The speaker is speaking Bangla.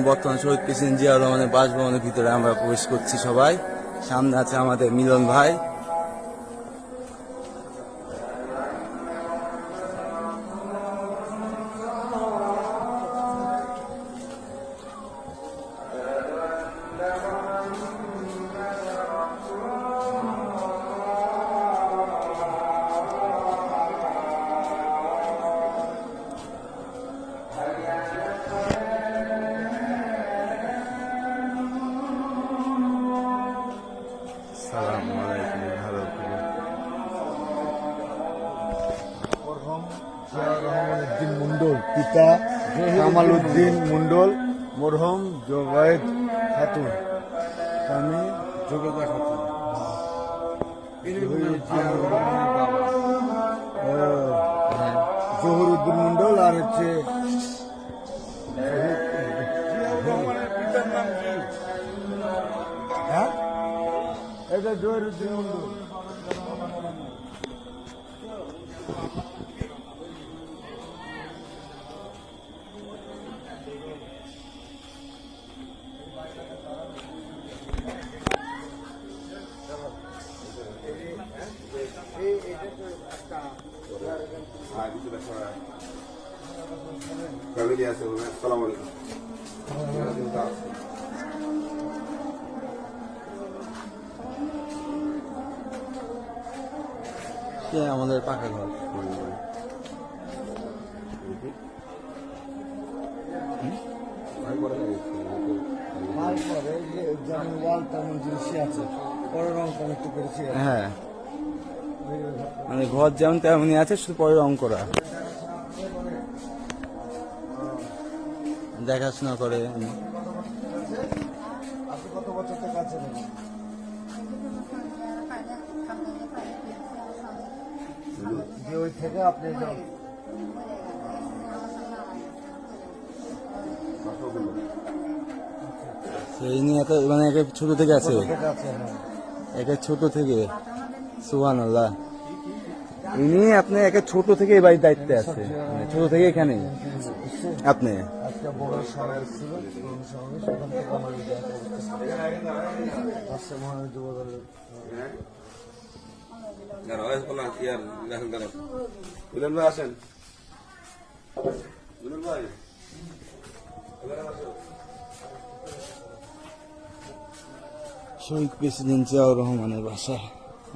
বর্তমান শহীদ প্রেসিডেন্ট জিয়াউর রহমানের বাসভবনের ভিতরে আমরা প্রবেশ করছি সবাই। সামনে আছে আমাদের মিলন ভাই। রহমানুদ্দিন মন্ডল, পিতা কামাল উদ্দিন মন্ডল, মরহুম জোবায়েদ খাতুন, স্বামী জোবেদা খাতুন। জহুর উদ্দিন মন্ডল আর হচ্ছে হ্যাঁ, এটা জহুর উদ্দিন মন্ডল। ফ্যামিলি আছে। আসসালামু আলাইকুম। আমাদের পাকা ঘর। যেমন ওয়াল তেমন জিনিসই আছে, পরে রং একটু করেছি। হ্যাঁ, মানে ঘর যেমন তেমনই আছে, শুধু পরে রং করা। দেখাশোনা করে। আপনি কত বছর থেকে আছেন? যে ওই থেকে আপনি সেই নিয়ে এত মানে একে ছোট থেকে আছে, একে ছোট থেকে। সুবহানাল্লাহ। ইনি আপনি একে ছোট থেকে এই বাড়ির দায়িত্বে আছে, মানে ছোট থেকে এখানে আপনি। একটা বড় শহর ছিল, সেখান থেকে আমার আসেন ভাই। শহীদ প্রেসিডেন্ট জিয়াউর রহমানের বাসা।